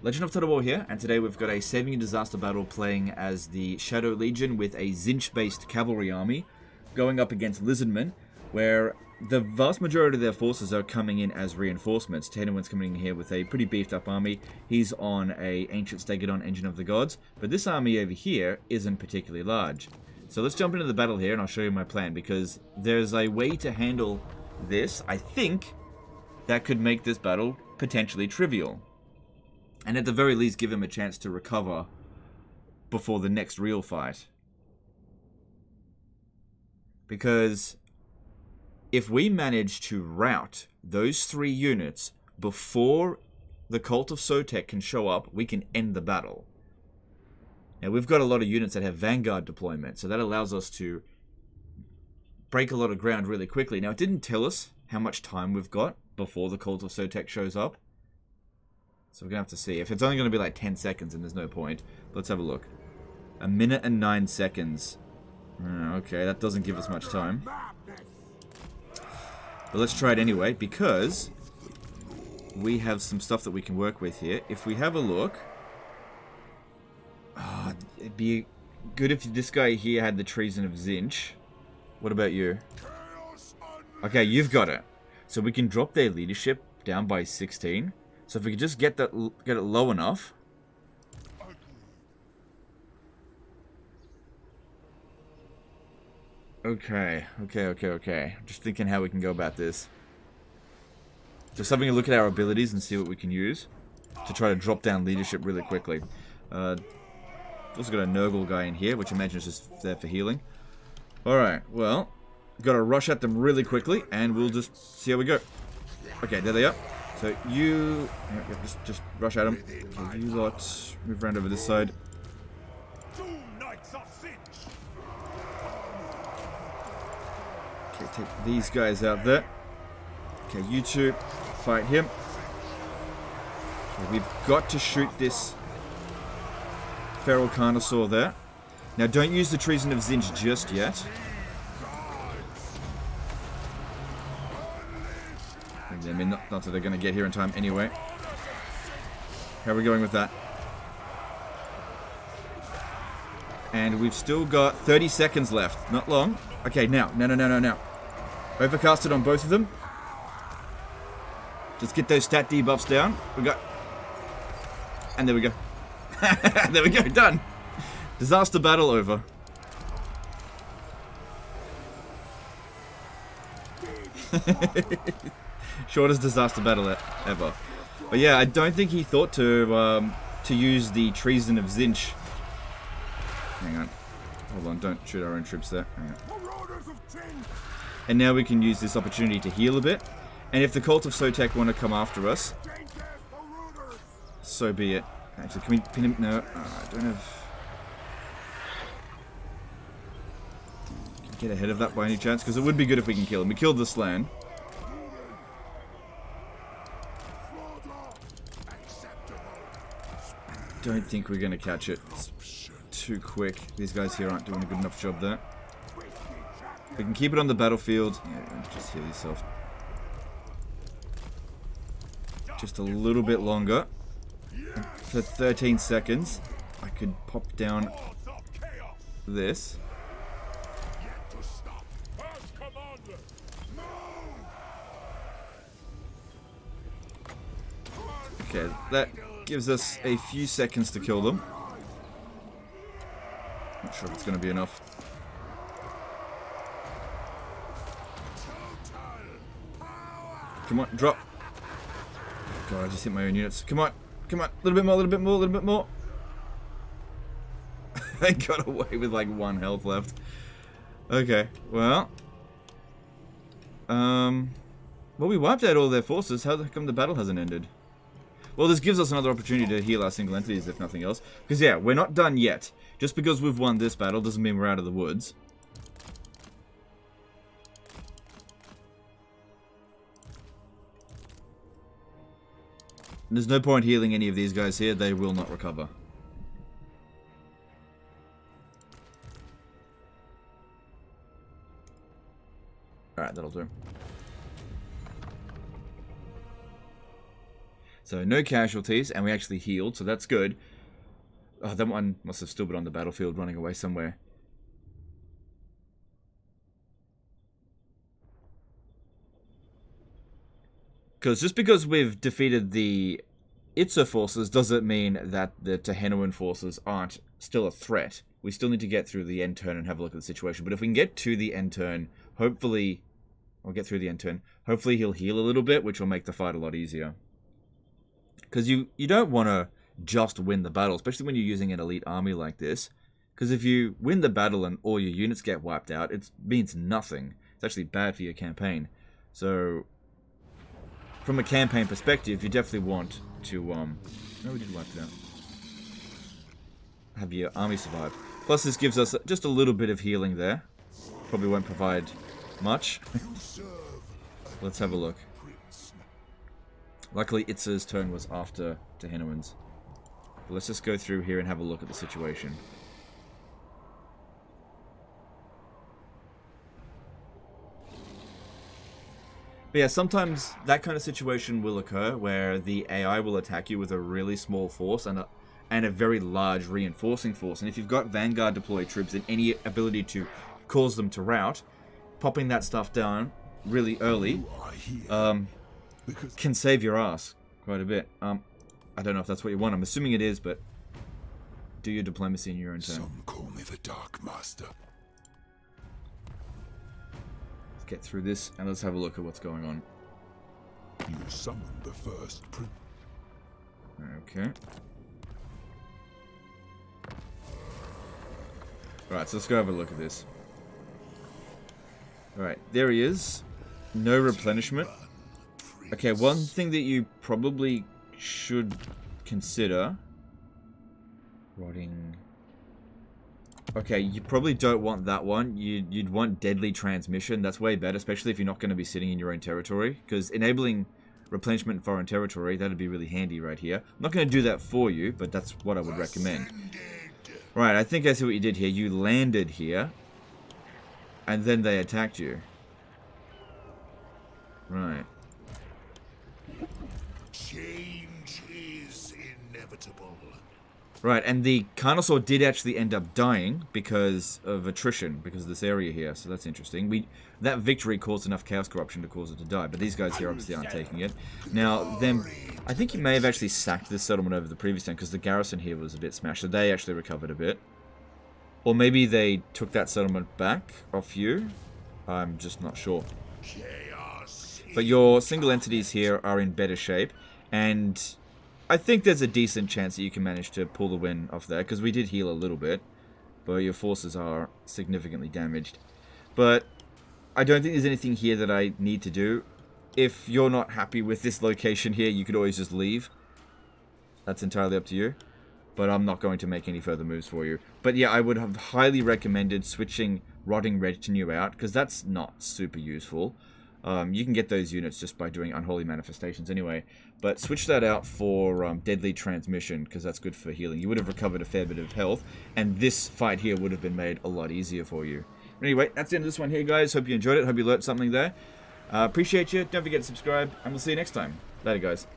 Legend of Total War here, and today we've got a saving and disaster battle playing as the Shadow Legion with a Tzeentch-based cavalry army going up against Lizardmen, where the vast majority of their forces are coming in as reinforcements. Tainwin's coming in here with a pretty beefed up army. He's on a ancient Stegadon Engine of the Gods, but this army over here isn't particularly large. So let's jump into the battle here and I'll show you my plan, because there's a way to handle this, I think, that could make this battle potentially trivial. And at the very least give him a chance to recover before the next real fight. Because if we manage to rout those 3 units before the Cult of Tzeentch can show up, we can end the battle. Now we've got a lot of units that have Vanguard deployment, so that allows us to break a lot of ground really quickly. Now it didn't tell us how much time we've got before the Cult of Tzeentch shows up. So we're going to have to see. If it's only going to be like 10 seconds, then there's no point. Let's have a look. 1 minute and 9 seconds. Okay, that doesn't give us much time. But let's try it anyway, because we have some stuff that we can work with here. If we have a look... it'd be good if this guy here had the Treason of Tzeentch. What about you? Okay, you've got it. So we can drop their leadership down by 16. So if we could just get it low enough. Okay. I'm just thinking how we can go about this. Just having a look at our abilities and see what we can use to try to drop down leadership really quickly. Also got a Nurgle guy in here, which I imagine is just there for healing. Alright, well, gotta rush at them really quickly, and we'll just see how we go. Okay, there they are. So you... just rush at them. Okay, you lot move around over this side. Okay, take these guys out there. Okay, you two fight him. Okay, we've got to shoot this Feral Carnosaur there. Now don't use the Treason of Tzeentch just yet. I mean, not that they're going to get here in time anyway. How are we going with that? And we've still got 30 seconds left. Not long. Okay, now. No. Overcasted on both of them. Just get those stat debuffs down. We got... And there we go. There we go, done. Disaster battle over. Shortest disaster battle ever. But yeah, I don't think he thought to use the Treason of Tzeentch. Hang on. Hold on, don't shoot our own troops there. Hang on. And now we can use this opportunity to heal a bit. And if the Cult of Tzeentch want to come after us, so be it. Actually, can we pin him? No, I don't have... Can we get ahead of that by any chance? Because it would be good if we can kill him. We killed the Slan. Don't think we're going to catch it. It's too quick. These guys here aren't doing a good enough job there. We can keep it on the battlefield. Yeah, just heal yourself. Just a little bit longer. For 13 seconds, I could pop down this. Okay, that gives us a few seconds to kill them. Not sure if it's going to be enough. Come on, drop. God, I just hit my own units. Come on. A little bit more. I got away with like 1 health left. Okay, well. Well, we wiped out all their forces. How come the battle hasn't ended? Well, this gives us another opportunity to heal our single entities, if nothing else. Because, yeah, we're not done yet. Just because we've won this battle doesn't mean we're out of the woods. There's no point healing any of these guys here. They will not recover. Alright, that'll do. So no casualties, and we actually healed, so that's good. Oh, that one must have still been on the battlefield running away somewhere. Just because we've defeated the Itza forces doesn't mean that the Tehenuan forces aren't still a threat. We still need to get through the end turn and have a look at the situation. But if we can get to the end turn, hopefully... I'll get through the end turn. Hopefully he'll heal a little bit, which will make the fight a lot easier. Because you don't want to just win the battle, especially when you're using an elite army like this. Because if you win the battle and all your units get wiped out, it means nothing. It's actually bad for your campaign. So... from a campaign perspective, you definitely want to, no, we did wipe it out. Have your army survive. Plus, this gives us just a little bit of healing there. Probably won't provide much. Let's have a look. Luckily, Itza's turn was after Tehenuan's. But let's just go through here and have a look at the situation. But yeah, sometimes that kind of situation will occur where the AI will attack you with a really small force and a very large reinforcing force. And if you've got Vanguard deployed troops and any ability to cause them to rout, popping that stuff down really early can save your ass quite a bit. I don't know if that's what you want. I'm assuming it is, but do your diplomacy in your own turn. Some call me the Dark Master. Get through this and let's have a look at what's going on. You summoned the first prince. Okay. Alright, so let's go have a look at this. Alright, there he is. No replenishment. Okay, one thing that you probably should consider... Rotting... Okay, you probably don't want that one. You'd want deadly transmission. That's way better, especially if you're not going to be sitting in your own territory. Because enabling replenishment in foreign territory, that'd be really handy right here. I'm not going to do that for you, but that's what I would recommend. Right, I think I see what you did here. You landed here, and then they attacked you. Right. Change is inevitable. Right, and the Carnosaur did actually end up dying because of attrition, because of this area here, so that's interesting. That victory caused enough chaos corruption to cause it to die, but these guys here obviously aren't taking it. Now, I think he may have actually sacked this settlement over the previous time, because the garrison here was a bit smashed, so they actually recovered a bit. Or maybe they took that settlement back off you. I'm just not sure. But your single entities here are in better shape, and... I think there's a decent chance that you can manage to pull the win off there, because we did heal a little bit, but your forces are significantly damaged. But I don't think there's anything here that I need to do. If you're not happy with this location here, you could always just leave. That's entirely up to you, but I'm not going to make any further moves for you. But yeah, I would have highly recommended switching Rotting Retinue out, because that's not super useful. You can get those units just by doing Unholy Manifestations anyway. But switch that out for Deadly Transmission, because that's good for healing. You would have recovered a fair bit of health, and this fight here would have been made a lot easier for you. Anyway, that's the end of this one here, guys. Hope you enjoyed it. Hope you learned something there. Appreciate you. Don't forget to subscribe, and we'll see you next time. Later, guys.